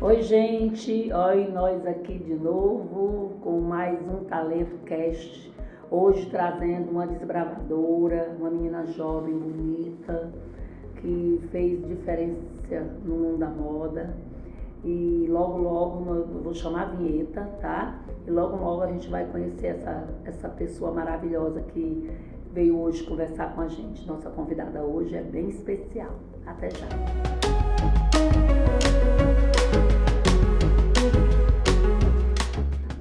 Oi, gente, olha nós aqui de novo com mais um Talento Cast. Hoje trazendo uma desbravadora, uma menina jovem, bonita, que fez diferença no mundo da moda. E logo eu vou chamar a vinheta, tá? E logo a gente vai conhecer essa pessoa maravilhosa que veio hoje conversar com a gente. Nossa convidada hoje é bem especial. Até já.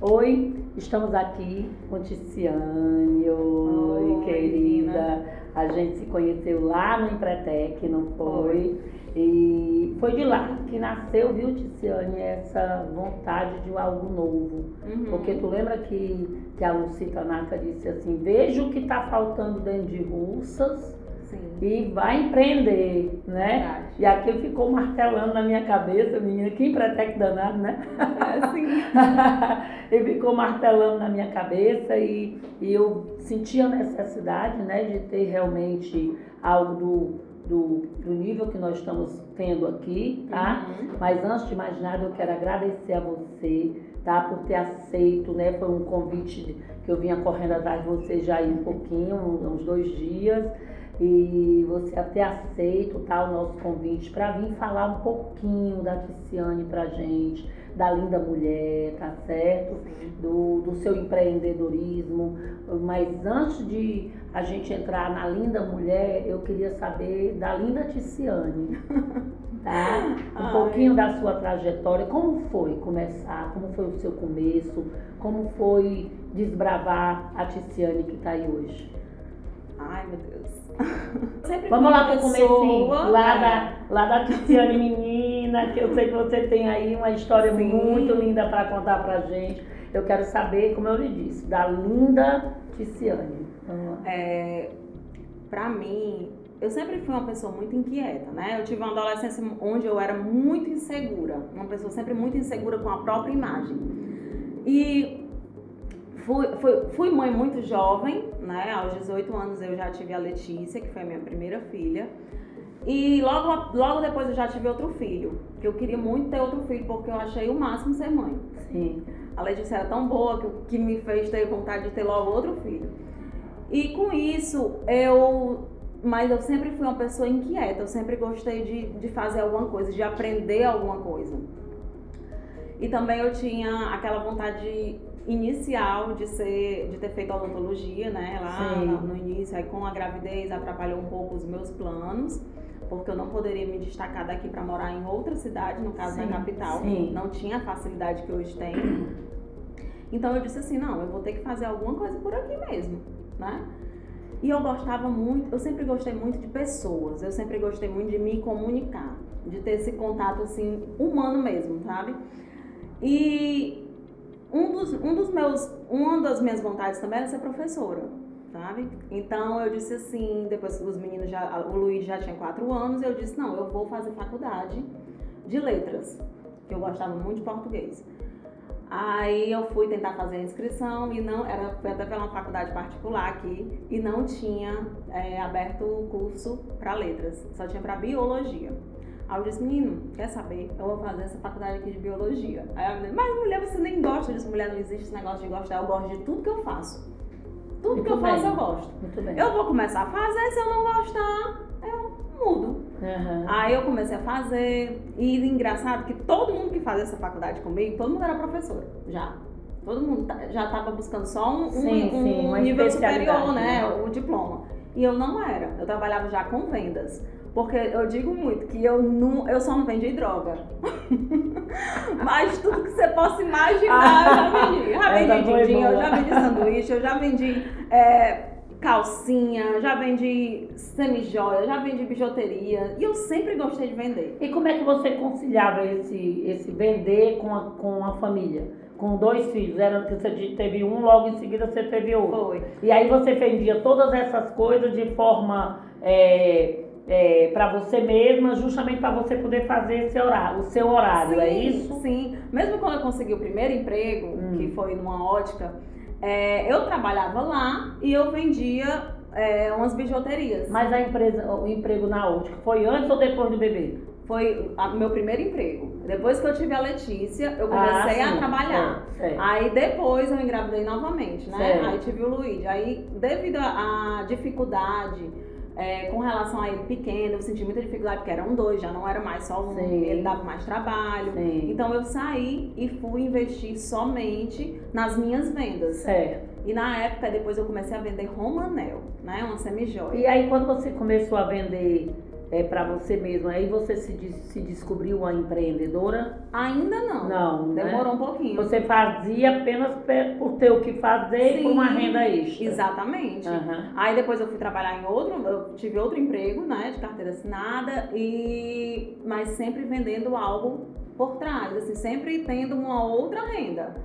Oi, estamos aqui com Ticiane. Oi, querida. Menina. A gente se conheceu lá no Empretec, não foi? E foi de lá que nasceu, viu, Ticiane, essa vontade de algo novo. Porque tu lembra que a Lucita Naka disse assim, veja o que está faltando dentro de Russas. Sim. E vai empreender, né? Verdade. E aquilo ficou martelando na minha cabeça, menina, que Empretec danado, né? É, sim. E ficou martelando na minha cabeça e eu sentia a necessidade, né, de ter realmente algo do nível que nós estamos tendo aqui, tá? Mas antes de mais nada, eu quero agradecer a você, tá? Por ter aceito, né? Foi um convite que eu vinha correndo atrás de você já aí um pouquinho, uns 2 dias. E você ter aceito, tá, o nosso convite para vir falar um pouquinho da Ticiane pra gente, da linda mulher, tá certo? Do seu empreendedorismo. Mas antes de a gente entrar na linda mulher, eu queria saber da linda Ticiane, tá? Um pouquinho da sua trajetória, como foi começar, como foi o seu começo, como foi desbravar a Ticiane que tá aí hoje. Ai, meu Deus. Vamos lá pro comecinho, lá da Ticiane menina, que eu sei que você tem aí uma história muito linda para contar pra gente. Eu quero saber, como eu lhe disse, da linda Ticiane. Pra mim, eu sempre fui uma pessoa muito inquieta, né? Eu tive uma adolescência onde eu era muito insegura, uma pessoa sempre muito insegura com a própria imagem. E fui mãe muito jovem, né? Aos 18 anos eu já tive a Letícia, que foi a minha primeira filha. E logo depois eu já tive outro filho, que eu queria muito ter outro filho, porque eu achei o máximo ser mãe. Sim. A Letícia era tão boa que me fez ter vontade de ter logo outro filho. E com isso, mas eu sempre fui uma pessoa inquieta, eu sempre gostei de fazer alguma coisa, de aprender alguma coisa. E também eu tinha aquela vontade inicial de ter feito odontologia, né, lá no início, aí com a gravidez atrapalhou um pouco os meus planos, porque eu não poderia me destacar daqui para morar em outra cidade, no caso na capital, não tinha a facilidade que hoje tem. Então eu disse assim, não, eu vou ter que fazer alguma coisa por aqui mesmo, né? E eu sempre gostei muito de pessoas, eu sempre gostei muito de me comunicar, de ter esse contato assim, humano mesmo, sabe? E uma das minhas vontades também era ser professora, sabe? Então eu disse assim, depois que o Luiz já tinha 4 anos, eu disse, não, eu vou fazer faculdade de letras, que eu gostava muito de português. Aí eu fui tentar fazer a inscrição e foi até pela faculdade particular aqui e não tinha aberto o curso para letras, só tinha para biologia. Aí eu disse, menino, quer saber? Eu vou fazer essa faculdade aqui de biologia. Aí a menina, mas mulher, você nem gosta disso. Mulher, não existe esse negócio de gostar. Eu gosto de tudo que eu faço. Tudo que eu faço, eu gosto. Muito bem. Eu vou começar a fazer, se eu não gostar, eu mudo. Aí eu comecei a fazer. E engraçado que todo mundo que fazia essa faculdade comigo, todo mundo era professora, já. Todo mundo já estava buscando só um nível superior, né? O diploma. E eu não era. Eu trabalhava já com vendas. Porque eu digo muito que eu só não vendi droga. Mas tudo que você possa imaginar, eu já vendi. Já vendi din-din, eu já vendi sanduíche, eu já vendi calcinha, já vendi semijoia, já vendi bijuteria. E eu sempre gostei de vender. E como é que você conciliava esse vender com a família? Com 2 filhos, era que você teve um, logo em seguida você teve outro. Foi. E aí você vendia todas essas coisas de forma... para você mesma, justamente para você poder fazer o seu horário, é isso? Sim, mesmo quando eu consegui o primeiro emprego, que foi numa ótica, eu trabalhava lá e eu vendia umas bijuterias. Mas o emprego na ótica foi antes ou depois do bebê? Foi o meu primeiro emprego. Depois que eu tive a Letícia, eu comecei a trabalhar. Aí depois eu engravidei novamente, né? Aí tive o Luigi. Aí, devido à dificuldade com relação a ele pequeno, eu senti muita dificuldade porque eram dois, já não era mais só um, ele dava mais trabalho. Então eu saí e fui investir somente nas minhas vendas. E na época, depois eu comecei a vender Romanel, né? Uma semijoia. E aí quando você começou a vender para você mesma, aí você se descobriu uma empreendedora? Ainda não. Não, demorou né? Um pouquinho. Você fazia apenas por ter o que fazer e por uma renda extra. Exatamente. Aí depois eu fui trabalhar eu tive outro emprego, né, de carteira assinada, mas sempre vendendo algo por trás, assim, sempre tendo uma outra renda.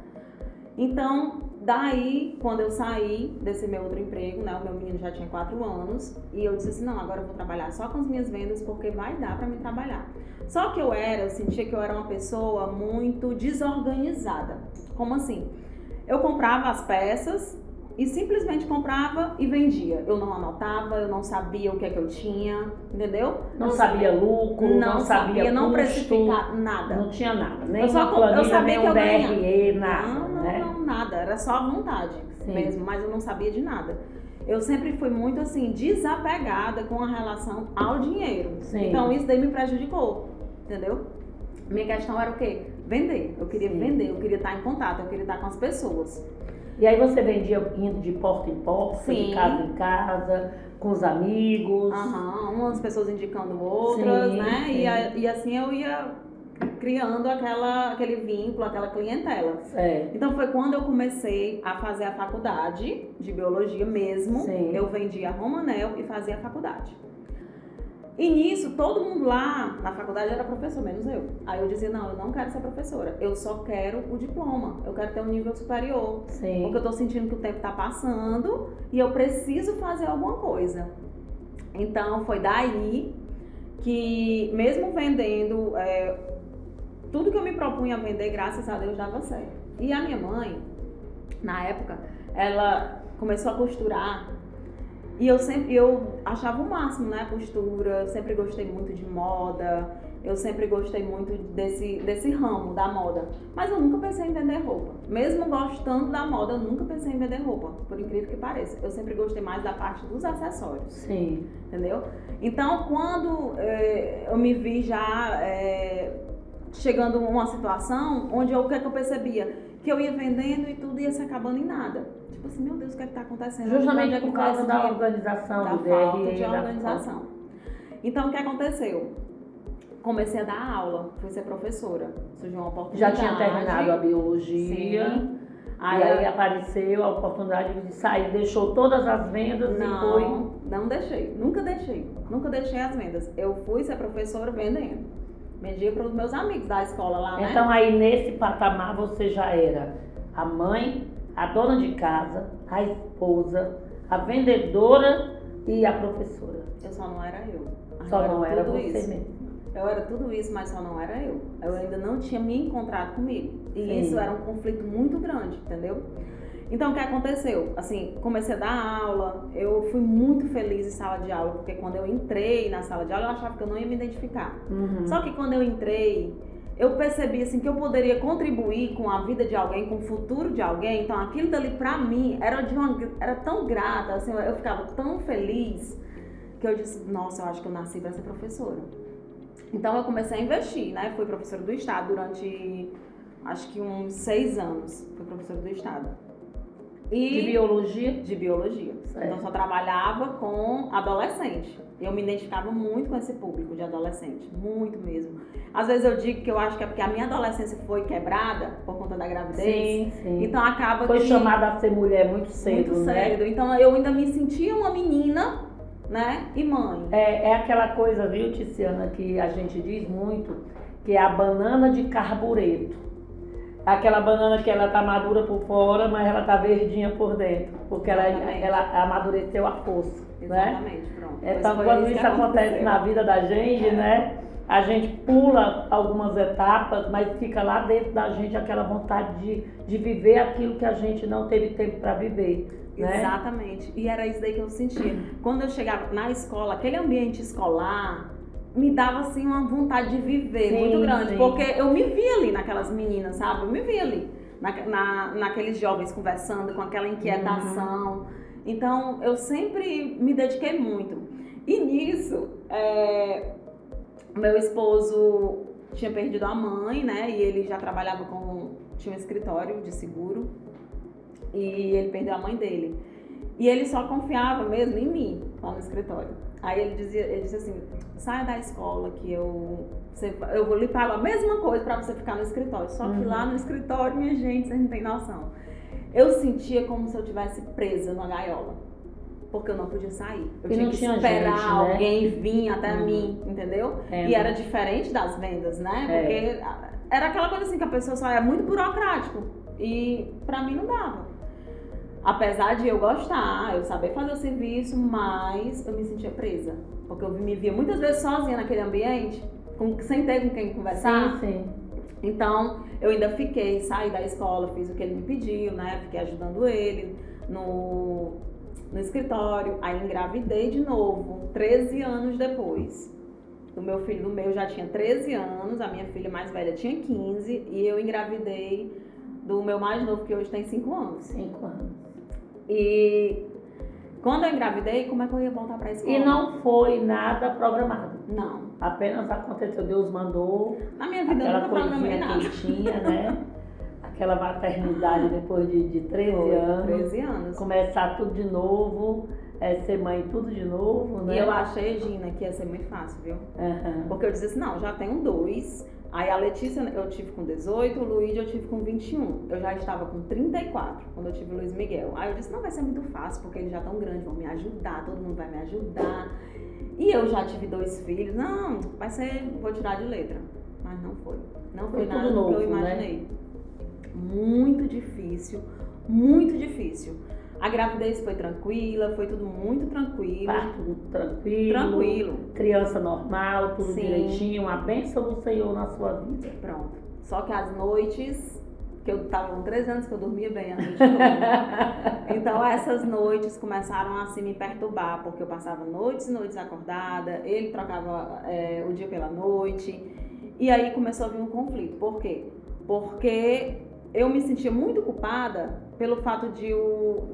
Então, daí, quando eu saí desse meu outro emprego, né, o meu menino já tinha 4 anos, e eu disse assim, não, agora eu vou trabalhar só com as minhas vendas, porque vai dar pra mim trabalhar. Só que eu sentia que eu era uma pessoa muito desorganizada. Como assim? Eu comprava as peças e simplesmente comprava e vendia. Eu não anotava, eu não sabia o que é que eu tinha, entendeu? Não sabia lucro, não sabia custo, não precificar nada. Não tinha nada, nem eu sabia nem que eu DRE, nada. Não, nada, era só a vontade mesmo, mas eu não sabia de nada. Eu sempre fui muito assim, desapegada com a relação ao dinheiro. Então isso daí me prejudicou, entendeu? Minha questão era o quê? Vender. Eu queria vender, eu queria estar em contato, eu queria estar com as pessoas. E aí você vendia indo de porta em porta, de casa em casa, com os amigos? Umas pessoas indicando outras, né? E assim eu ia criando aquele vínculo, aquela clientela. Então foi quando eu comecei a fazer a faculdade de biologia mesmo. Eu vendia Romanel e fazia a faculdade. E nisso, todo mundo lá na faculdade era professor, menos eu. Aí eu dizia, não, eu não quero ser professora, eu só quero o diploma, eu quero ter um nível superior. Porque eu tô sentindo que o tempo tá passando e eu preciso fazer alguma coisa. Então foi daí que, mesmo vendendo, tudo que eu me propunha a vender, graças a Deus, dava certo. E a minha mãe, na época, ela começou a costurar. E eu achava o máximo, né, a costura, eu sempre gostei muito de moda, eu sempre gostei muito desse ramo da moda. Mas eu nunca pensei em vender roupa. Mesmo gostando da moda, eu nunca pensei em vender roupa, por incrível que pareça. Eu sempre gostei mais da parte dos acessórios. Entendeu? Então, quando eu me vi já chegando a uma situação onde o que é que eu percebia? Que eu ia vendendo e tudo ia se acabando em nada. Tipo assim, meu Deus, o que é que tá acontecendo? Justamente por causa da organização, da falta de organização. Então, o que aconteceu? Comecei a dar aula, fui ser professora. Surgiu uma oportunidade. Já tinha terminado a biologia. Aí apareceu a oportunidade de sair, deixou todas as vendas e foi... Não deixei, nunca deixei as vendas. Eu fui ser professora vendendo. Vendia para os meus amigos da escola lá, né? Então aí nesse patamar você já era a mãe, a dona de casa, a esposa, a vendedora e a professora. Eu só não era eu. Só não era você mesmo. Eu era tudo isso, mas só não era eu. Eu ainda não tinha me encontrado comigo. E isso era um conflito muito grande, entendeu? Então, o que aconteceu? Assim, comecei a dar aula, eu fui muito feliz em sala de aula, porque quando eu entrei na sala de aula, eu achava que eu não ia me identificar. Só que quando eu entrei, eu percebi assim, que eu poderia contribuir com a vida de alguém, com o futuro de alguém. Então, aquilo dali pra mim era tão grata, assim, eu ficava tão feliz, que eu disse, nossa, eu acho que eu nasci pra ser professora. Então, eu comecei a investir, né? Fui professora do Estado durante, acho que uns 6 anos. Fui professora do Estado. De biologia? De biologia. Então, eu só trabalhava com adolescente. Eu me identificava muito com esse público de adolescente. Muito mesmo. Às vezes eu digo que eu acho que é porque a minha adolescência foi quebrada por conta da gravidez. Sim. Então, acaba foi chamada a ser mulher muito cedo, né? Então, eu ainda me sentia uma menina, né? E mãe. É aquela coisa, viu, Tiziana, que a gente diz muito, que é a banana de carbureto. Aquela banana que ela tá madura por fora, mas ela tá verdinha por dentro, porque ela amadureceu a força, Exatamente, né? Pronto. Então, quando isso acontece na vida da gente, né? A gente pula algumas etapas, mas fica lá dentro da gente aquela vontade de viver aquilo que a gente não teve tempo para viver, né? Exatamente. E era isso daí que eu sentia. Quando eu chegava na escola, aquele ambiente escolar, me dava assim uma vontade de viver muito grande, porque eu me via ali naquelas meninas, sabe? Eu me via ali naqueles jovens conversando com aquela inquietação. Então eu sempre me dediquei muito. E nisso, meu esposo tinha perdido a mãe, né? E ele já trabalhava tinha um escritório de seguro e ele perdeu a mãe dele. E ele só confiava mesmo em mim lá no escritório. Aí ele disse assim, saia da escola que eu vou lhe pagar a mesma coisa para você ficar no escritório. Só que lá no escritório, minha gente, vocês não tem noção. Eu sentia como se eu estivesse presa numa gaiola. Porque eu não podia sair. Eu tinha que esperar alguém vir até mim, entendeu? E era diferente das vendas, né? Porque era aquela coisa assim que a pessoa só é muito burocrático. E pra mim não dava. Apesar de eu gostar, eu saber fazer o serviço, mas eu me sentia presa. Porque eu me via muitas vezes sozinha naquele ambiente, sem ter com quem conversar. Sim. Então, eu ainda saí da escola, fiz o que ele me pediu, né? Fiquei ajudando ele no escritório. Aí engravidei de novo, 13 anos depois. O meu filho do meio já tinha 13 anos, a minha filha mais velha tinha 15 e eu engravidei do meu mais novo, que hoje tem 5 anos. 5 anos. E quando eu engravidei, como é que eu ia voltar pra escola? E não foi nada programado. Não. Apenas aconteceu, Deus mandou. Na minha vida eu nunca programei nada. Aquela coisinha quentinha, né? Aquela maternidade depois de 13 anos. 13 anos. Começar tudo de novo, ser mãe tudo de novo, né? E eu achei, Gina, que ia ser muito fácil, viu? Porque eu disse assim, não, já tenho 2. Aí a Letícia eu tive com 18, o Luigi eu tive com 21. Eu já estava com 34 quando eu tive o Luiz Miguel. Aí eu disse, não vai ser muito fácil, porque eles já estão grandes, vão me ajudar, todo mundo vai me ajudar. E eu já tive 2 filhos. Não, vou tirar de letra. Mas não foi. Não foi nada do que eu imaginei. Né? Muito difícil, muito difícil. A gravidez foi tranquila, foi tudo muito tranquilo. Parto tranquilo. Criança normal, tudo direitinho. A bênção do Senhor na sua vida. Pronto. Só que as noites, que eu tava com 13 anos que eu dormia bem a noite toda. Então essas noites começaram a assim, me perturbar, porque eu passava noites e noites acordada, ele trocava o dia pela noite. E aí começou a vir um conflito. Por quê? Porque eu me sentia muito culpada pelo fato de eu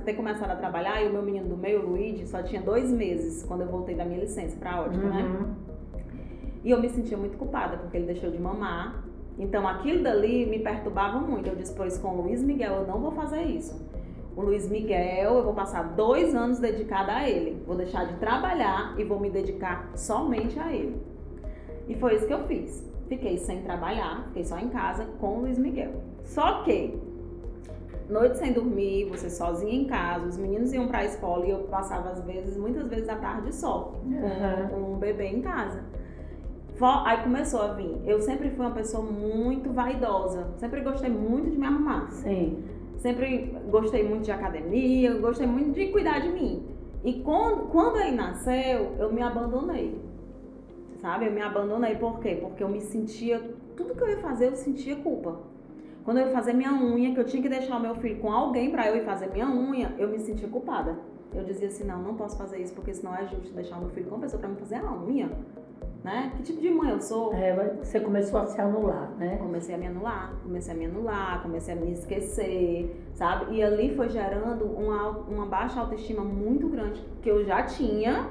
ter começado a trabalhar e o meu menino do meio, o Luigi, só tinha 2 meses quando eu voltei da minha licença pra ótica, né? E eu me sentia muito culpada porque ele deixou de mamar. Então aquilo dali me perturbava muito. Eu disse, pois com o Luiz Miguel eu não vou fazer isso. O Luiz Miguel, eu vou passar 2 anos dedicada a ele. Vou deixar de trabalhar e vou me dedicar somente a ele. E foi isso que eu fiz. Fiquei sem trabalhar, fiquei só em casa com o Luiz Miguel. Só que, noite sem dormir, você sozinha em casa, os meninos iam pra escola e eu passava muitas vezes a tarde só, com um bebê em casa. Aí começou a vir. Eu sempre fui uma pessoa muito vaidosa, sempre gostei muito de me arrumar. Sim. Sempre gostei muito de academia, gostei muito de cuidar de mim. E quando ele nasceu, eu me abandonei. Sabe? Eu me abandonei. Por quê? Porque eu me sentia... Tudo que eu ia fazer, eu sentia culpa. Quando eu ia fazer minha unha, que eu tinha que deixar o meu filho com alguém pra eu ir fazer minha unha, eu me sentia culpada. Eu dizia assim, não posso fazer isso, porque senão é justo deixar o meu filho com uma pessoa pra me fazer a unha. Né? Que tipo de mãe eu sou? Você começou a se anular, né? Comecei a me anular, comecei a me esquecer, sabe? E ali foi gerando uma baixa autoestima muito grande, que eu já tinha,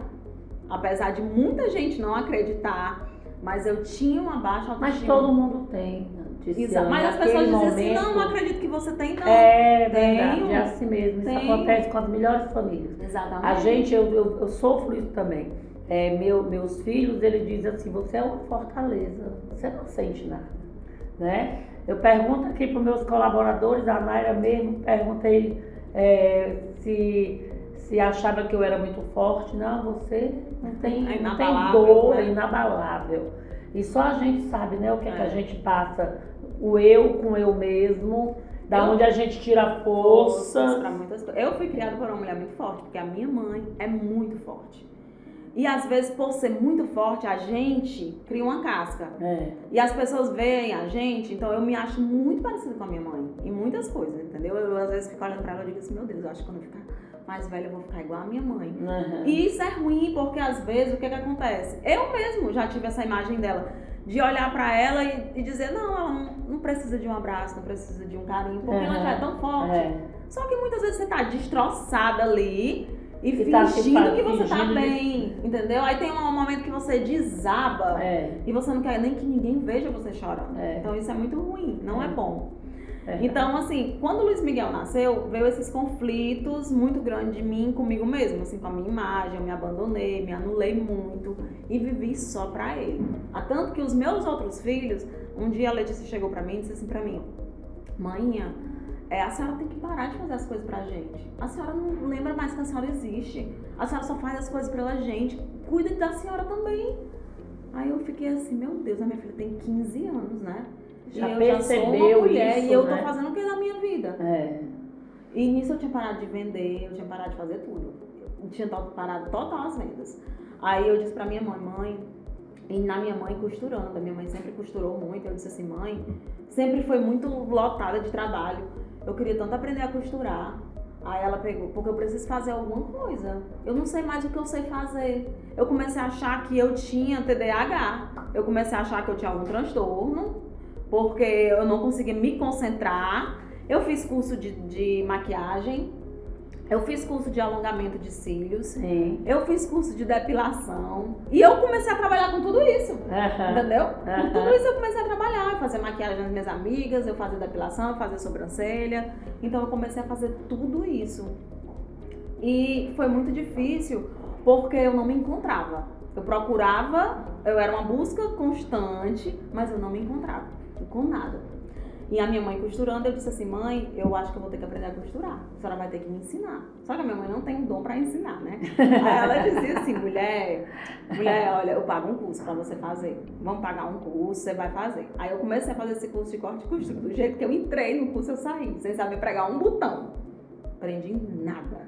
apesar de muita gente não acreditar, mas eu tinha uma baixa autoestima. Mas todo mundo tem. Exato. Mas as pessoas dizem assim, não acredito que você tem, não. É verdade, é assim mesmo. Isso acontece com as melhores famílias. Exatamente. A gente, eu sofro isso também. Meus filhos, eles dizem assim, você é uma fortaleza, você não sente nada, né? Eu pergunto aqui para os meus colaboradores, a Naira mesmo, perguntei se achava que eu era muito forte. Não, você não tem dor, né? Inabalável. E só a gente sabe, né, o que, que a gente passa, o eu com eu mesmo, onde a gente tira força. Para muitas coisas. Eu fui criada por uma mulher muito forte, porque a minha mãe é muito forte. E às vezes, por ser muito forte, a gente cria uma casca. E as pessoas veem a gente, então eu me acho muito parecida com a minha mãe, em muitas coisas, entendeu? Eu às vezes fico olhando pra ela e digo assim, meu Deus, eu acho que quando eu ficar mais velha eu vou ficar igual a minha mãe. Uhum. E isso é ruim, porque às vezes o que acontece? Eu mesmo já tive essa imagem dela, de olhar pra ela e dizer, não, ela não precisa de um abraço, não precisa de um carinho, porque ela já é tão forte. Só que muitas vezes você tá destroçada ali e fingindo que você tá bem, entendeu? Aí tem um momento que você desaba e você não quer nem que ninguém veja você chorando. Então isso é muito ruim, não é bom. Então, assim, quando o Luiz Miguel nasceu, veio esses conflitos muito grandes de mim comigo mesmo, assim, com a minha imagem, eu me abandonei, me anulei muito e vivi só pra ele. Há tanto que os meus outros filhos, um dia a Letícia chegou pra mim e disse assim pra mim, maninha, a senhora tem que parar de fazer as coisas pra gente. A senhora não lembra mais que a senhora existe. A senhora só faz as coisas pela gente. Cuida da senhora também. Aí eu fiquei assim, meu Deus, a minha filha tem 15 anos, né? Já eu percebeu já sou uma mulher isso, e eu né? tô fazendo o que na minha vida? E nisso eu tinha parado de vender, eu tinha parado de fazer tudo. Eu tinha parado total as vendas. Aí eu disse pra minha mãe, e na minha mãe costurando, a minha mãe sempre costurou muito, eu disse assim, mãe, sempre foi muito lotada de trabalho, eu queria tanto aprender a costurar. Aí ela pegou, porque eu preciso fazer alguma coisa, eu não sei mais o que eu sei fazer. Eu comecei a achar que eu tinha TDAH, eu comecei a achar que eu tinha algum transtorno, porque eu não conseguia me concentrar. Eu fiz curso de maquiagem, eu fiz curso de alongamento de cílios, eu fiz curso de depilação e eu comecei a trabalhar com tudo isso, entendeu? Com tudo isso eu comecei a trabalhar, fazer maquiagem das minhas amigas, eu fazia depilação, eu fazia sobrancelha, então eu comecei a fazer tudo isso. E foi muito difícil porque eu não me encontrava. Eu procurava, eu era uma busca constante, mas eu não me encontrava com nada. E a minha mãe costurando, eu disse assim, mãe, eu acho que eu vou ter que aprender a costurar. A senhora vai ter que me ensinar. Só que a minha mãe não tem um dom pra ensinar, né? Aí ela dizia assim, mulher, olha, eu pago um curso pra você fazer. Vamos pagar um curso, você vai fazer. Aí eu comecei a fazer esse curso de corte e costura. Do jeito que eu entrei no curso, eu saí, sem saber pregar um botão. Aprendi nada.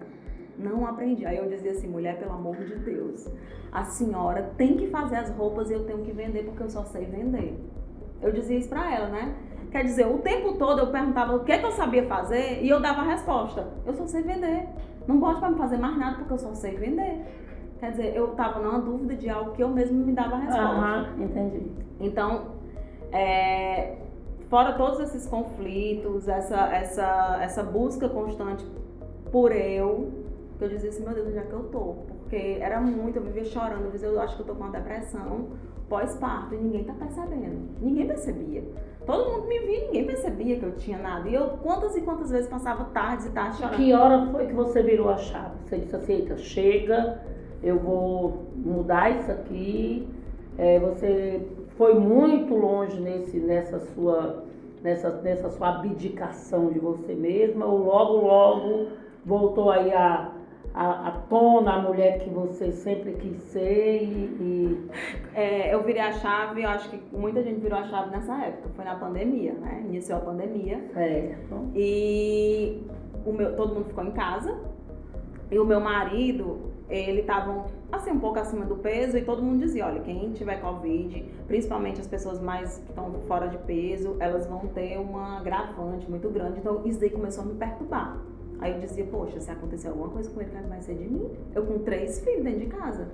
Não aprendi. Aí eu dizia assim, mulher, pelo amor de Deus, a senhora tem que fazer as roupas e eu tenho que vender porque eu só sei vender. Eu dizia isso pra ela, né? Quer dizer, o tempo todo eu perguntava o que eu sabia fazer e eu dava a resposta. Eu só sei vender. Não bote pra me fazer mais nada porque eu só sei vender. Quer dizer, eu tava numa dúvida de algo que eu mesmo me dava a resposta. Entendi. Então, fora todos esses conflitos, essa busca constante por eu dizia assim, meu Deus, onde é que eu tô? Porque era muito, eu vivia chorando, eu dizia, eu acho que eu tô com uma depressão pós-parto e ninguém tá percebendo. Ninguém percebia. Todo mundo me via, ninguém percebia que eu tinha nada. E eu quantas e quantas vezes passava tardes e tardes chorando. Que hora foi que você virou a chave? Você disse assim, eita, chega, eu vou mudar isso aqui. Você foi muito longe nessa sua abdicação de você mesma, ou logo voltou aí a tona, a mulher que você sempre quis ser eu virei a chave, eu acho que muita gente virou a chave nessa época, foi na pandemia, né? Iniciou a pandemia. E todo mundo ficou em casa. E o meu marido, ele tava assim, um pouco acima do peso e todo mundo dizia, olha, quem tiver Covid, principalmente as pessoas mais que estão fora de peso, elas vão ter uma agravante muito grande. Então isso daí começou a me perturbar. Aí eu dizia, poxa, se acontecer alguma coisa com ele, que vai ser de mim? Eu com 3 filhos dentro de casa.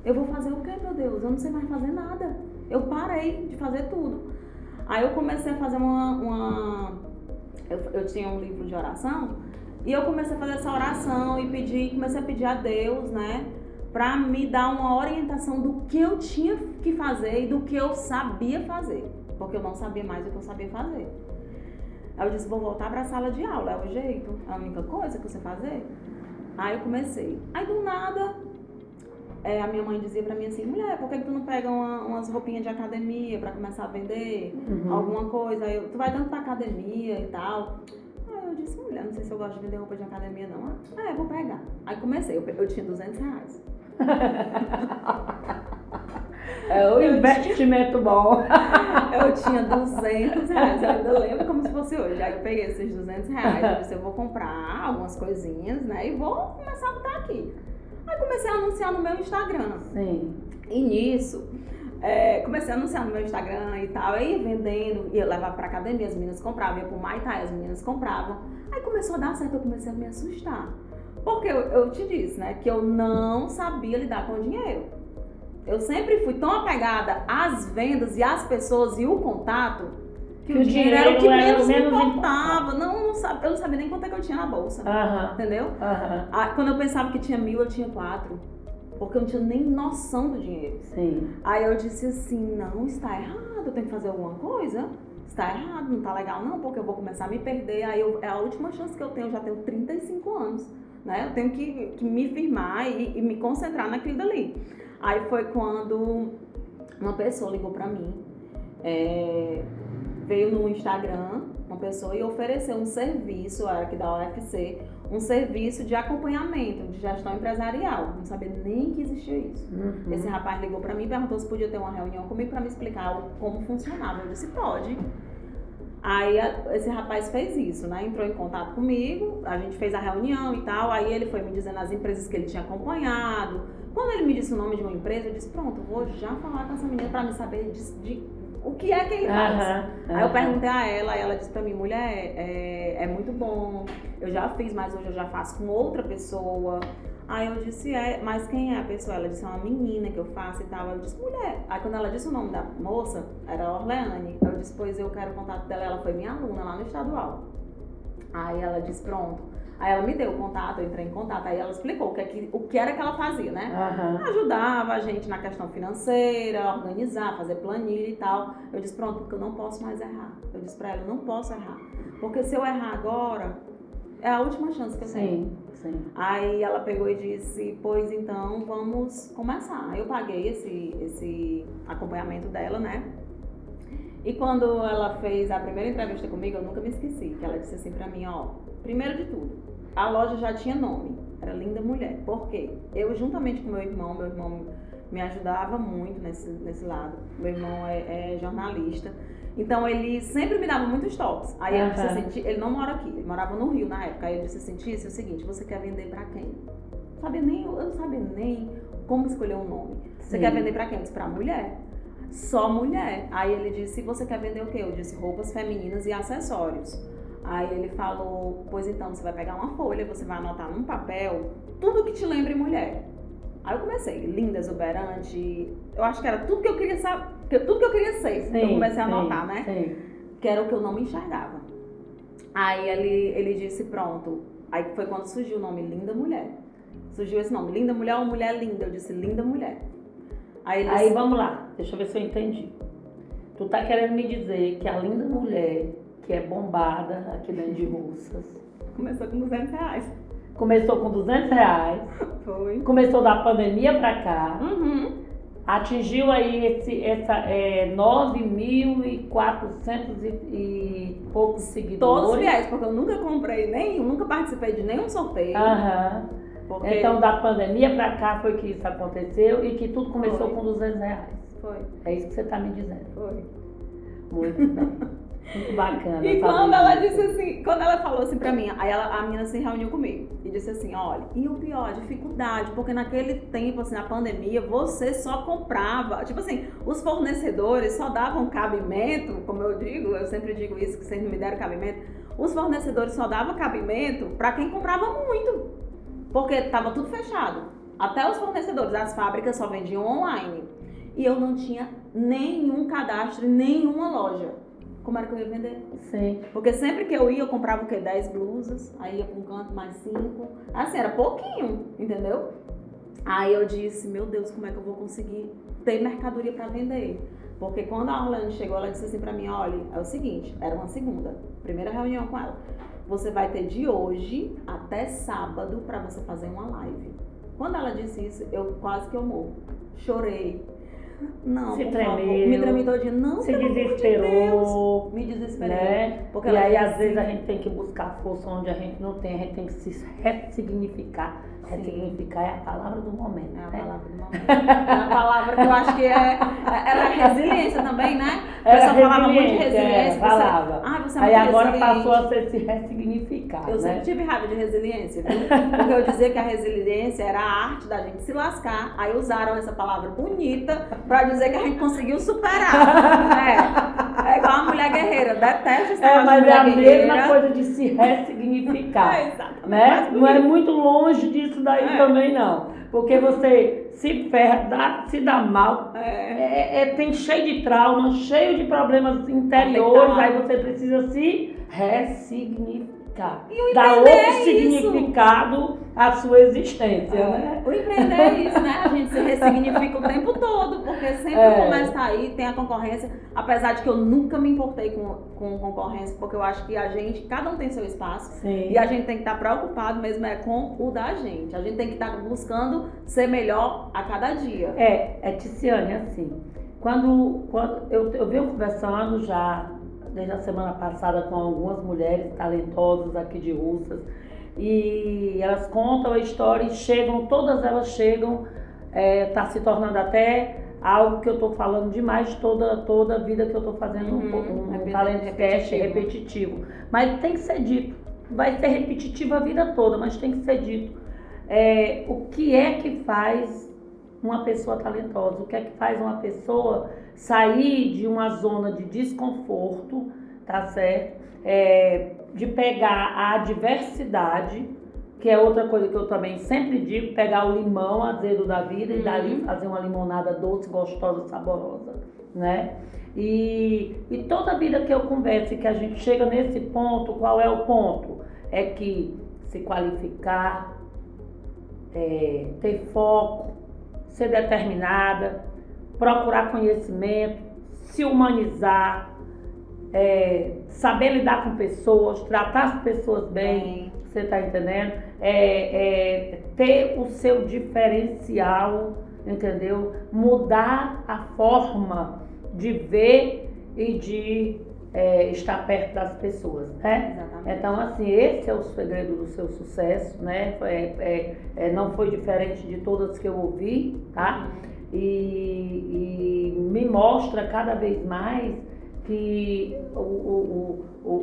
Eu vou fazer o quê, meu Deus? Eu não sei mais fazer nada. Eu parei de fazer tudo. Aí eu comecei a fazer eu tinha um livro de oração, e eu comecei a fazer essa oração e comecei a pedir a Deus, né, pra me dar uma orientação do que eu tinha que fazer e do que eu sabia fazer. Porque eu não sabia mais do que eu sabia fazer. Aí eu disse, vou voltar pra sala de aula, é o jeito, é a única coisa que você fazer. Aí eu comecei. Aí do nada, a minha mãe dizia pra mim assim, mulher, por que tu não pega umas roupinhas de academia pra começar a vender alguma coisa? Aí tu vai tanto pra academia e tal. Aí eu disse, mulher, não sei se eu gosto de vender roupa de academia não. Vou pegar. Aí comecei, eu tinha R$200. É um investimento bom. Eu tinha R$200, eu ainda lembro como se fosse hoje. Aí eu peguei esses R$200, eu disse, eu vou comprar algumas coisinhas, né, e vou começar a botar aqui. Aí comecei a anunciar no meu Instagram. Sim. E nisso, comecei a anunciar no meu Instagram e tal, aí ia vendendo, ia levar pra academia, as meninas compravam, ia pro Muay Thai, as meninas compravam. Aí começou a dar certo, eu comecei a me assustar. Porque eu te disse, né, que eu não sabia lidar com o dinheiro. Eu sempre fui tão apegada às vendas e às pessoas e o contato, que o dinheiro era o que menos me importava. Eu não sabia nem quanto é que eu tinha na bolsa, entendeu? Quando eu pensava que tinha 1.000, eu tinha 4. Porque eu não tinha nem noção do dinheiro. Sim. Aí eu disse assim, não, está errado, eu tenho que fazer alguma coisa. Está errado, não está legal não, porque eu vou começar a me perder. Aí é a última chance que eu tenho, eu já tenho 35 anos. Né? Eu tenho que me firmar e me concentrar naquilo dali. Aí foi quando uma pessoa ligou pra mim, veio no Instagram, uma pessoa e ofereceu um serviço, era aqui da UFC, um serviço de acompanhamento, de gestão empresarial. Não sabia nem que existia isso. Esse rapaz ligou pra mim e perguntou se podia ter uma reunião comigo pra me explicar como funcionava. Eu disse, pode. Aí esse rapaz fez isso, né? Entrou em contato comigo, a gente fez a reunião e tal, aí ele foi me dizendo as empresas que ele tinha acompanhado. Quando ele me disse o nome de uma empresa, eu disse, pronto, vou já falar com essa menina pra me saber de o que é que ele faz. Aí eu perguntei a ela, e ela disse pra mim, mulher, é muito bom, eu já fiz, mas hoje eu já faço com outra pessoa. Aí eu disse, mas quem é a pessoa? Ela disse, é uma menina que eu faço e tal. Eu disse, mulher. Aí quando ela disse o nome da moça, era a Orleane. Eu disse, pois eu quero o contato dela. Ela foi minha aluna lá no estadual. Aí ela disse, pronto. Aí ela me deu o contato, eu entrei em contato. Aí ela explicou o que era que ela fazia, né? Ajudava a gente na questão financeira, organizar, fazer planilha e tal. Eu disse, pronto, porque eu não posso mais errar. Eu disse pra ela, eu não posso errar. Porque se eu errar agora, é a última chance que eu tenho. Sim. Aí ela pegou e disse, pois então vamos começar. Aí eu paguei esse acompanhamento dela, né? E quando ela fez a primeira entrevista comigo, eu nunca me esqueci, que ela disse assim pra mim, ó, primeiro de tudo, a loja já tinha nome, era Linda Mulher. Por quê? Eu, juntamente com meu irmão me ajudava muito nesse lado. Meu irmão é jornalista. Então ele sempre me dava muitos toques. Aí ele disse assim, ele não mora aqui, ele morava no Rio na época. Aí ele disse assim, Tícia, é o seguinte, você quer vender pra quem? Eu não sabia nem como escolher um nome. Você quer vender pra quem? Eu disse, pra mulher. Só mulher. Aí ele disse, você quer vender o quê? Eu disse, roupas femininas e acessórios. Aí ele falou, pois então você vai pegar uma folha, você vai anotar num papel tudo que te lembre mulher. Aí eu comecei, linda, exuberante, eu acho que era tudo que eu queria saber, tudo que eu queria ser. Eu comecei a anotar, né? Sim. Que era o que eu não me enxergava. Aí ele disse, pronto. Aí foi quando surgiu o nome Linda Mulher. Surgiu esse nome, Linda Mulher ou Mulher Linda? Eu disse, Linda Mulher. Aí vamos lá, deixa eu ver se eu entendi. Tu tá querendo me dizer que a Linda Mulher, que é bombada aqui dentro de Russas, começou com R$200. Começou com R$200. Foi. Começou da pandemia pra cá. Atingiu aí 9.400 e poucos seguidores. Todos fiéis, porque eu nunca comprei nenhum, nunca participei de nenhum sorteio. Porque... Então, da pandemia pra cá foi que isso aconteceu e que tudo começou com R$200. Foi. É isso que você tá me dizendo. Foi. Muito bem. Muito bacana. E quando ela disse assim, quando ela falou assim pra mim, aí a menina se reuniu comigo e disse assim, olha, e o pior, a dificuldade, porque naquele tempo, assim, na pandemia, você só comprava, tipo assim, os fornecedores só davam cabimento, como eu digo, eu sempre digo isso, que vocês não me deram cabimento, os fornecedores só davam cabimento pra quem comprava muito, porque tava tudo fechado. Até os fornecedores, as fábricas só vendiam online. E eu não tinha nenhum cadastro em nenhuma loja. Como era que eu ia vender? Sim. Porque sempre que eu ia, eu comprava o quê? 10 blusas, aí ia para um canto mais 5. Assim, era pouquinho, entendeu? Aí eu disse, meu Deus, como é que eu vou conseguir ter mercadoria para vender? Porque quando a Orlane chegou, ela disse assim para mim, olha, é o seguinte, era uma segunda, primeira reunião com ela. Você vai ter de hoje até sábado para você fazer uma live. Quando ela disse isso, eu quase que eu morro. Chorei. Não, se por tremeu, favor, me tremi todinha. Não, se desesperou, de me desesperei. Né? Porque e aí, às assim, vezes, a gente tem que buscar força onde a gente não tem, a gente tem que se ressignificar. Ressignificar é a palavra do momento. É a né? palavra do momento. É a palavra que eu acho que era resiliência também, né? A Era pessoa falava muito de resiliência. Falava. Você é aí muito agora resiliente. passou a ser se ressignificar. Eu sempre tive raiva de resiliência, viu? Porque eu dizia que a resiliência era a arte da gente se lascar. Aí usaram essa palavra bonita pra dizer que a gente conseguiu superar. É igual a mulher guerreira, detesto esse Mas é a guerreira. mesma coisa de se ressignificar. Exatamente. Né? Não é muito longe disso daí também, não. Porque você se ferra, se dá mal, tem cheio de trauma, cheio de problemas interiores, aí você precisa se ressignificar. Dar outro significado à sua existência, né? O empreender é isso, né? A gente se ressignifica o tempo todo, porque sempre o comércio está aí, tem a concorrência, apesar de que eu nunca me importei com concorrência, porque eu acho que cada um tem seu espaço. Sim. E a gente tem que estar preocupado mesmo com o da gente. A gente tem que estar buscando ser melhor a cada dia. Ticiane, assim, quando eu venho conversando já desde a semana passada com algumas mulheres talentosas aqui de Russas, e elas contam a história e todas elas chegam, tá se tornando até algo que eu estou falando demais toda a vida que eu estou fazendo um Talento Cast repetitivo. Mas tem que ser dito, vai ser repetitivo a vida toda, mas tem que ser dito. O que é que faz uma pessoa talentosa? O que é que faz uma pessoa sair de uma zona de desconforto, tá certo? De pegar a adversidade, que é outra coisa que eu também sempre digo, pegar o limão azedo da vida e dali fazer uma limonada doce, gostosa, saborosa, né? E toda vida que eu converso e que a gente chega nesse ponto, qual é o ponto? É que se qualificar, ter foco, ser determinada, procurar conhecimento, se humanizar, saber lidar com pessoas, tratar as pessoas bem, você está entendendo? Ter o seu diferencial, entendeu? Mudar a forma de ver e de estar perto das pessoas, né? Exatamente. Então, assim, esse é o segredo do seu sucesso, né? Não foi diferente de todas que eu ouvi, tá? E me mostra cada vez mais que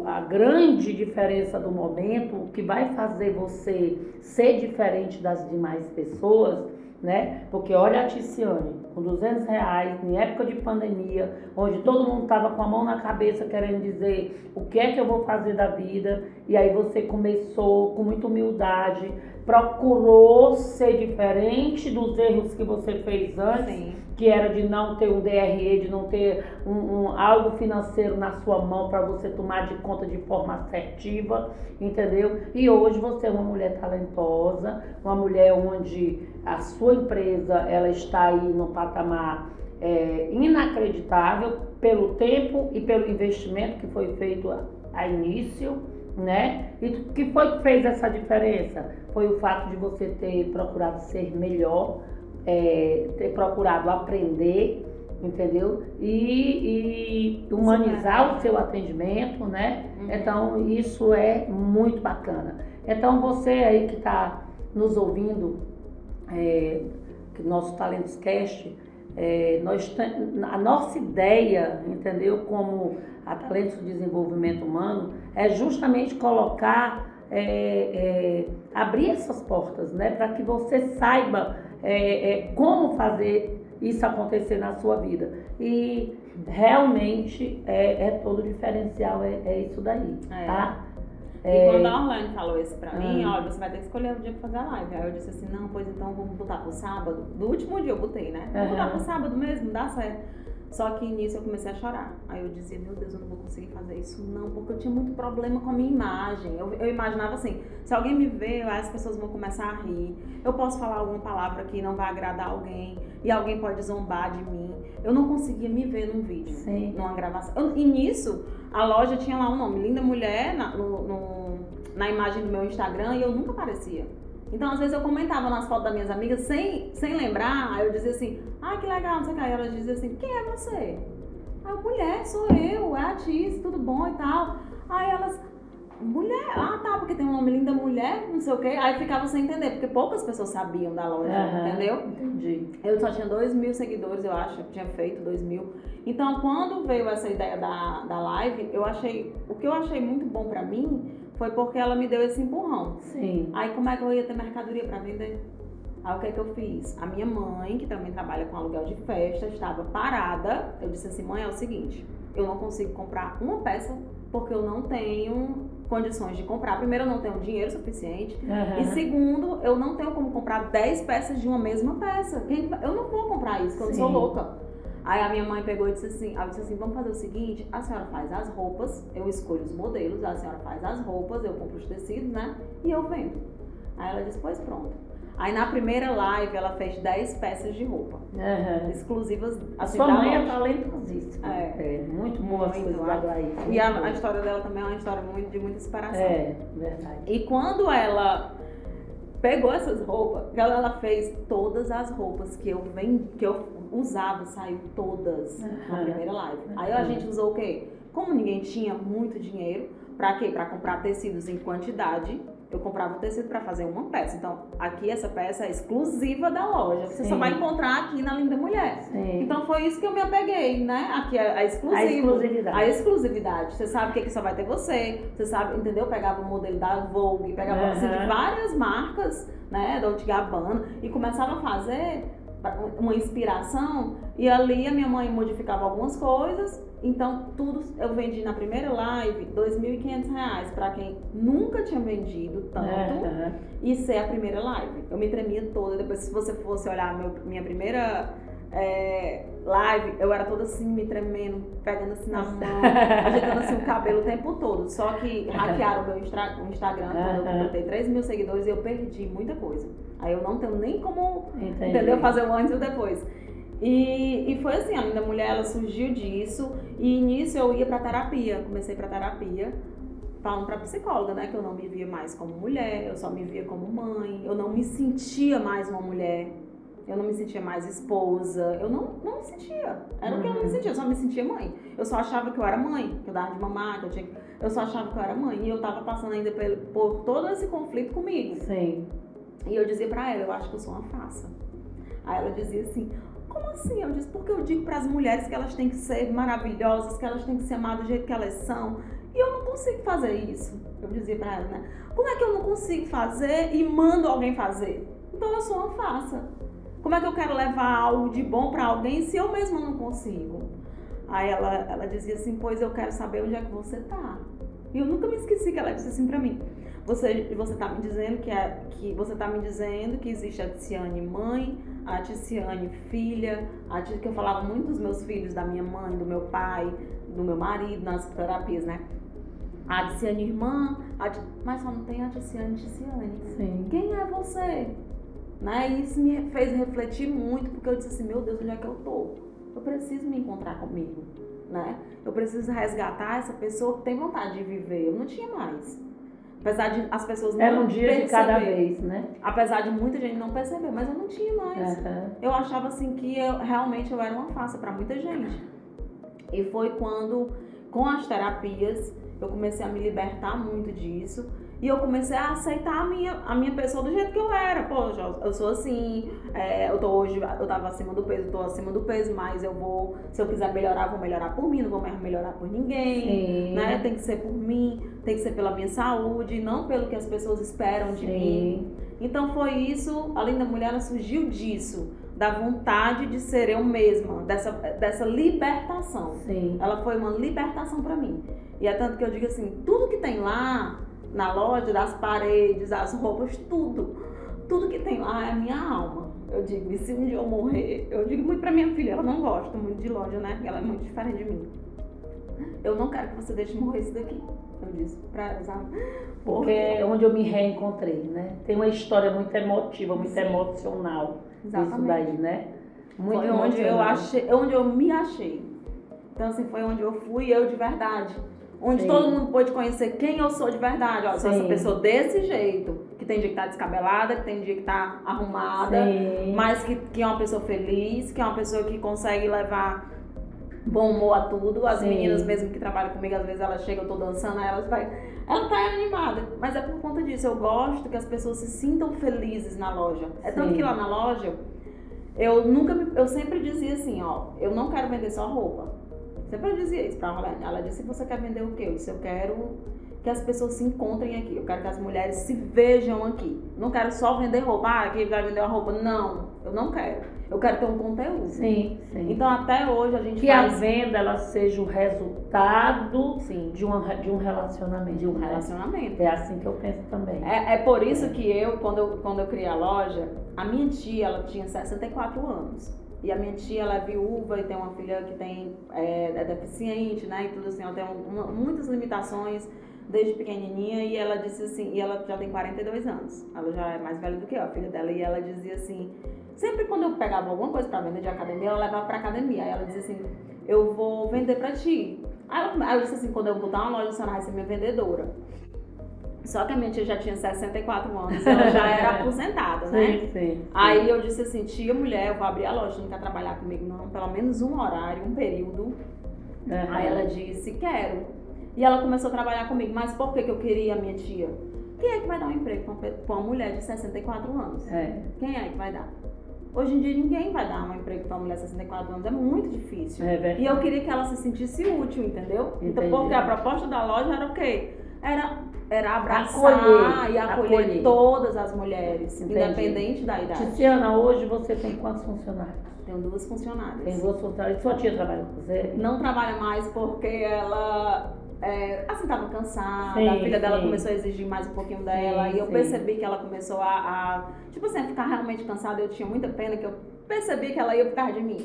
a grande diferença do momento, o que vai fazer você ser diferente das demais pessoas, né? Porque olha a Ticiane, com R$200, em época de pandemia, onde todo mundo estava com a mão na cabeça querendo dizer o que é que eu vou fazer da vida, e aí você começou com muita humildade, procurou ser diferente dos erros que você fez antes. Sim. Que era de não ter um DRE, de não ter algo financeiro na sua mão para você tomar de conta de forma assertiva, entendeu? E hoje você é uma mulher talentosa, uma mulher onde a sua empresa ela está aí no patamar inacreditável pelo tempo e pelo investimento que foi feito a início, né? E o que foi que fez essa diferença? Foi o fato de você ter procurado ser melhor, ter procurado aprender, entendeu? E humanizar o seu atendimento, né? Então, isso é muito bacana. Então, você aí que está nos ouvindo, nosso Talentos Cast, a nossa ideia, entendeu? Como a Talentos do Desenvolvimento Humano, é justamente colocar, abrir essas portas, né? Para que você saiba como fazer isso acontecer na sua vida. E realmente todo diferencial é isso daí, tá? E quando a Orlane falou isso pra mim, olha, você vai ter que escolher o dia pra fazer a live. Aí eu disse assim, não, pois então vamos botar pro sábado. Do último dia eu botei, né? Vamos botar pro sábado mesmo, dá certo. Só que nisso eu comecei a chorar. Aí eu dizia, meu Deus, eu não vou conseguir fazer isso não, porque eu tinha muito problema com a minha imagem. Eu imaginava assim, se alguém me ver, as pessoas vão começar a rir. Eu posso falar alguma palavra que não vai agradar alguém e alguém pode zombar de mim. Eu não conseguia me ver num vídeo, numa gravação. E nisso, a loja tinha lá um nome, Linda Mulher, na imagem do meu Instagram, e eu nunca aparecia. Então, às vezes, eu comentava nas fotos das minhas amigas, sem lembrar, aí eu dizia assim, que legal, não sei o que. Aí elas diziam assim, quem é você? Aí eu, mulher, sou eu, é a Tice, tudo bom e tal. Aí elas, mulher, tá, porque tem um nome Linda Mulher, não sei o que. Aí ficava sem entender, porque poucas pessoas sabiam da loja, entendeu? Entendi. Eu só tinha 2.000 seguidores, eu acho, eu tinha feito 2.000. Então, quando veio essa ideia da live, o que eu achei muito bom pra mim foi porque ela me deu esse empurrão. Sim. Aí como é que eu ia ter mercadoria pra vender? Aí o que é que eu fiz? A minha mãe, que também trabalha com aluguel de festa, estava parada. Eu disse assim, mãe, é o seguinte, eu não consigo comprar uma peça porque eu não tenho condições de comprar. Primeiro, eu não tenho dinheiro suficiente. E segundo, eu não tenho como comprar 10 peças de uma mesma peça. Eu não vou comprar isso, porque eu não sou louca. Aí a minha mãe pegou e disse assim, vamos fazer o seguinte, a senhora faz as roupas, eu escolho os modelos, a senhora faz as roupas, eu compro os tecidos, né? E eu vendo. Aí ela disse, pois pronto. Aí na primeira live ela fez 10 peças de roupa. Exclusivas, assim, sua mãe é talentosíssima. Muito boa as coisas da Laís. E a história dela também é uma história de muita inspiração. Verdade. E quando ela pegou essas roupas, ela fez todas as roupas que eu usava, saiu todas na primeira live. Aí a gente usou o quê? Como ninguém tinha muito dinheiro, pra quê? Pra comprar tecidos em quantidade, eu comprava o tecido para fazer uma peça. Então, aqui essa peça é exclusiva da loja. Você só vai encontrar aqui na Linda Mulher. Então, foi isso que eu me apeguei, né? Aqui é a exclusividade. A exclusividade. Você sabe que aqui só vai ter você. Você sabe, entendeu? Pegava o modelo da Vogue, pegava assim, de várias marcas, né? Dolce & Gabbana. E começava a fazer uma inspiração. E ali a minha mãe modificava algumas coisas. Então, tudo eu vendi na primeira live R$2.500 para quem nunca tinha vendido tanto e ser a primeira live. Eu me tremia toda. Depois, se você fosse olhar minha primeira live, eu era toda assim, me tremendo, pegando assim na mão, ajeitando assim o cabelo o tempo todo. Só que hackearam o meu Instagram quando eu botei 3.000 seguidores e eu perdi muita coisa. Aí eu não tenho nem como, entendeu? Fazer o antes e o depois. E foi assim, a Linda Mulher, ela surgiu disso, e nisso eu ia pra terapia, comecei pra terapia, falando pra psicóloga, né, que eu não me via mais como mulher, eu só me via como mãe, eu não me sentia mais uma mulher, eu não me sentia mais esposa, eu não me sentia, era o que eu não me sentia, eu só me sentia mãe, eu só achava que eu era mãe, que eu dava de mamar, eu só achava que eu era mãe, e eu tava passando ainda por todo esse conflito comigo. Sim. E eu dizia pra ela, eu acho que eu sou uma farsa. Aí ela dizia assim, como assim? Eu disse, porque eu digo para as mulheres que elas têm que ser maravilhosas, que elas têm que ser amadas do jeito que elas são. E eu não consigo fazer isso. Eu dizia para ela, né? Como é que eu não consigo fazer e mando alguém fazer? Então eu sou uma farsa. Como é que eu quero levar algo de bom para alguém se eu mesma não consigo? Aí ela dizia assim, pois eu quero saber onde é que você tá. E eu nunca me esqueci que ela disse assim para mim. Você tá me dizendo que você tá me dizendo que existe a Ticiane mãe, a Ticiane filha, que eu falava muito dos meus filhos, da minha mãe, do meu pai, do meu marido, nas terapias, né? A Ticiane irmã, mas só não tem a Ticiane. Sim. Quem é você? Né? E isso me fez refletir muito, porque eu disse assim, meu Deus, onde é que eu tô? Eu preciso me encontrar comigo, né? Eu preciso resgatar essa pessoa que tem vontade de viver. Eu não tinha mais. Apesar de as pessoas não perceber. Era um dia de cada vez, né? Apesar de muita gente não perceber, mas eu não tinha mais. Eu achava assim que realmente eu era uma farsa para muita gente. E foi quando, com as terapias, eu comecei a me libertar muito disso. E eu comecei a aceitar a minha pessoa do jeito que eu era. Pô, eu sou assim, eu tava acima do peso, tô acima do peso, mas eu vou, se eu quiser melhorar, vou melhorar por mim, não vou mais melhorar por ninguém, né? Tem que ser por mim, tem que ser pela minha saúde, não pelo que as pessoas esperam de mim. Então foi isso, a Linda Mulher, ela surgiu disso, da vontade de ser eu mesma, dessa libertação. Ela foi uma libertação pra mim. E é tanto que eu digo assim, tudo que tem lá na loja, das paredes, as roupas, tudo que tem lá é a minha alma. Eu digo, e se um dia eu morrer, eu digo muito pra minha filha, ela não gosta muito de loja, né? Ela é muito diferente de mim. Eu não quero que você deixe morrer isso daqui. Eu disse pra ela, sabe? Porque é onde eu me reencontrei, né? Tem uma história muito emotiva, muito emocional. Exatamente. Isso daí, né? Muito foi onde eu me achei. Então assim, foi onde eu fui eu de verdade. Onde todo mundo pôde conhecer quem eu sou de verdade. Ó, eu sou essa pessoa desse jeito, que tem dia que tá descabelada, que tem dia que tá arrumada, mas que é uma pessoa feliz, que é uma pessoa que consegue levar bom humor a tudo. As meninas mesmo que trabalham comigo, às vezes elas chegam, eu tô dançando, ela tá animada. Mas é por conta disso, eu gosto que as pessoas se sintam felizes na loja. É tanto que lá na loja, eu sempre dizia assim, ó, eu não quero vender só roupa. Sempre eu dizia isso pra Rolene. Ela disse, você quer vender o quê? Eu disse, eu que as pessoas se encontrem aqui. Eu quero que as mulheres se vejam aqui. Não quero só vender roupa. Aqui vai vender uma roupa. Não, eu não quero. Eu quero ter um conteúdo. Sim. Então, até hoje, a gente que faz... a venda ela seja o resultado de um relacionamento. De um relacionamento. É assim que eu penso também. É por isso que quando eu criei a loja, a minha tia, ela tinha 64 anos. E a minha tia, ela é viúva e tem uma filha que é deficiente, né? E tudo assim, ela tem muitas limitações desde pequenininha. E ela disse assim, e ela já tem 42 anos. Ela já é mais velha do que eu, a filha dela. E ela dizia assim, sempre quando eu pegava alguma coisa pra vender de academia, ela levava pra academia. Aí ela dizia assim, eu vou vender pra ti. Aí eu disse assim, quando eu botar uma loja, a senhora vai ser minha vendedora. Só que a minha tia já tinha 64 anos, ela já era aposentada, né? Sim. Aí eu disse assim, tia, mulher, eu vou abrir a loja, você não quer trabalhar comigo não? Pelo menos um horário, um período. Aí ela disse, quero. E ela começou a trabalhar comigo, mas por que eu queria a minha tia? Quem é que vai dar um emprego pra uma mulher de 64 anos? Quem é que vai dar? Hoje em dia ninguém vai dar um emprego para uma mulher de 64 anos, é muito difícil. E eu queria que ela se sentisse útil, entendeu? Então, porque a proposta da loja era o quê? Era abraçar e acolher todas as mulheres, independente da idade. Ticiana, hoje você tem quantos funcionários? Tenho 2 funcionárias. Tem 2 funcionárias. Sua tia trabalha com você? Não trabalha mais porque ela... assim, tava cansada, a filha dela começou a exigir mais um pouquinho dela, e eu percebi que ela começou tipo assim, a ficar realmente cansada. Eu tinha muita pena, que eu percebi que ela ia por causa de mim.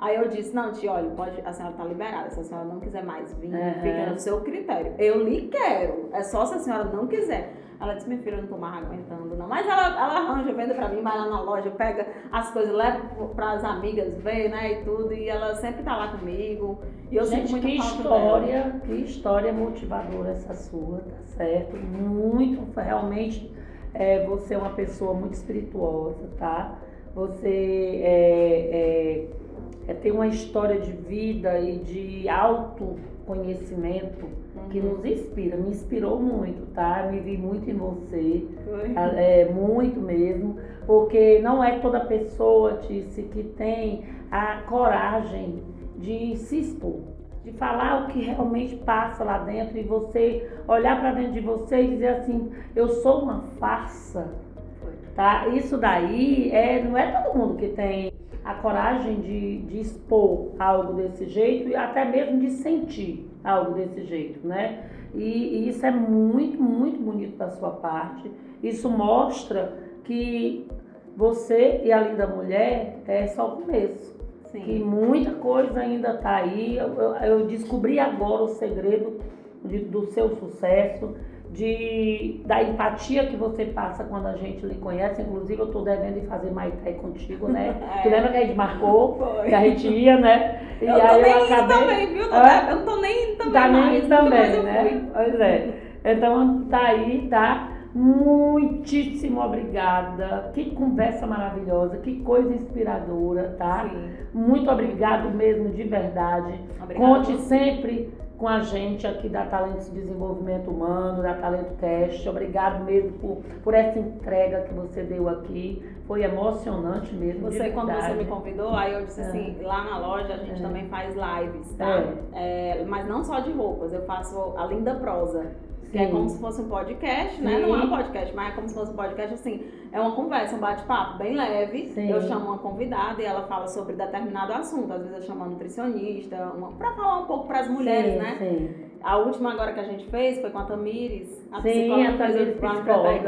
Aí eu disse, não, tia, olha, a senhora tá liberada, se a senhora não quiser mais vir, fica no seu critério. Eu lhe quero, é só se a senhora não quiser. Ela disse, minha filha, eu não tô mais aguentando, não. Mas ela arranja, vende pra mim, vai lá na loja, pega as coisas, leva pras amigas ver, né, e tudo. E ela sempre tá lá comigo. E eu sinto muita falta dela. Que história motivadora essa sua, tá certo? Muito, realmente, você é uma pessoa muito espirituosa, tá? Você tem uma história de vida e de autoconhecimento que nos inspira, me inspirou muito, tá? Eu me vi muito em você, muito mesmo, porque não é toda pessoa, Tice, que tem a coragem de se expor, de falar o que realmente passa lá dentro e você olhar para dentro de você e dizer assim, eu sou uma farsa, tá? Isso daí não é todo mundo que tem a coragem de expor algo desse jeito e até mesmo de sentir algo desse jeito, né? E isso é muito, muito bonito da sua parte. Isso mostra que você e a Linda Mulher é só o começo. Sim. Que muita coisa ainda está aí. Eu descobri agora o segredo do seu sucesso, da empatia que você passa quando a gente lhe conhece. Inclusive, eu estou devendo ir fazer Muay Thai contigo, né? Tu lembra que a gente marcou? Foi. Que a gente ia, né? E aí eu acabei... também, viu? Eu não tô nem indo também. Tá nem mais, indo também, né? Pois é. Então, tá aí, tá? Muitíssimo obrigada. Que conversa maravilhosa, que coisa inspiradora, tá? Sim. Muito obrigado mesmo, de verdade. Obrigada. Conte sempre com a gente aqui da Talentos de Desenvolvimento Humano, da Talento Cast. Obrigado mesmo por essa entrega que você deu aqui. Foi emocionante mesmo. Quando você me convidou, aí eu disse assim, lá na loja a gente também faz lives, tá? Mas não só de roupas, eu faço a Linda Prosa. Que é como se fosse um podcast, né? Não é um podcast, mas é como se fosse um podcast, assim, é uma conversa, um bate-papo bem leve. Sim. Eu chamo uma convidada e ela fala sobre determinado assunto. Às vezes eu chamo uma nutricionista, pra falar um pouco pras mulheres, né? Sim. A última agora que a gente fez foi com a Tamires, a psicóloga fez com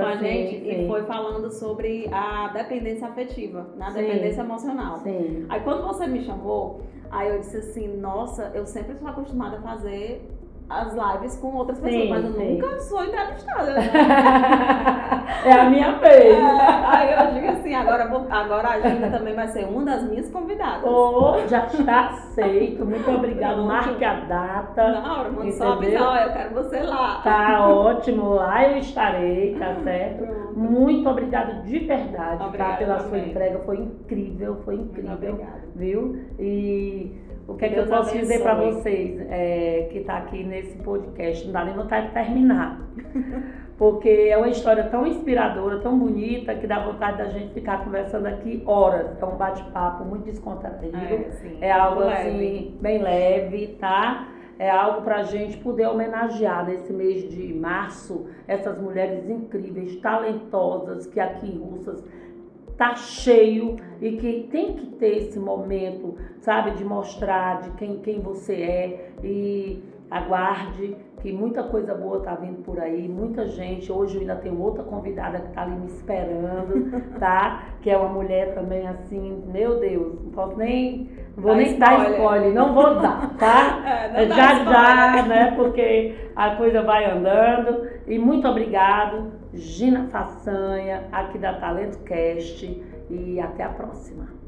a gente sim. E foi falando sobre a dependência afetiva, né? A dependência emocional. Sim. Aí quando você me chamou, aí eu disse assim, nossa, eu sempre sou acostumada a fazer as lives com outras pessoas, mas eu nunca sou entrevistada. Né? É a minha vez. Aí eu digo assim, agora a Gina também vai ser uma das minhas convidadas. Já está aceito. Muito obrigada. Marque a data. Na hora, manda só avisar, eu quero você lá. Tá ótimo, lá eu estarei, tá certo? Pronto. Muito obrigada de verdade, Obrigada, tá? Pela também. sua entrega, foi incrível, Obrigada. viu? E o que é que Deus eu posso abençoe. dizer para vocês que tá aqui nesse podcast? Não dá nem vontade de terminar. Porque é uma história tão inspiradora, tão bonita, que dá vontade da gente ficar conversando aqui horas. É um bate-papo muito descontraído. Sim, É algo muito assim, leve. bem leve, tá? é algo para a gente poder homenagear nesse mês de março essas mulheres incríveis, talentosas, que aqui em Russas tá cheio e que tem que ter esse momento, sabe, de mostrar de quem você é e aguarde que muita coisa boa tá vindo por aí, muita gente. Hoje eu ainda tenho outra convidada que tá ali me esperando, tá? Que é uma mulher também assim, meu Deus, não posso nem, não vou nem dar spoiler, não vou dar, tá? Já, né? Porque a coisa vai andando. E muito obrigado, Gina Façanha, aqui da Talento Cast, e até a próxima.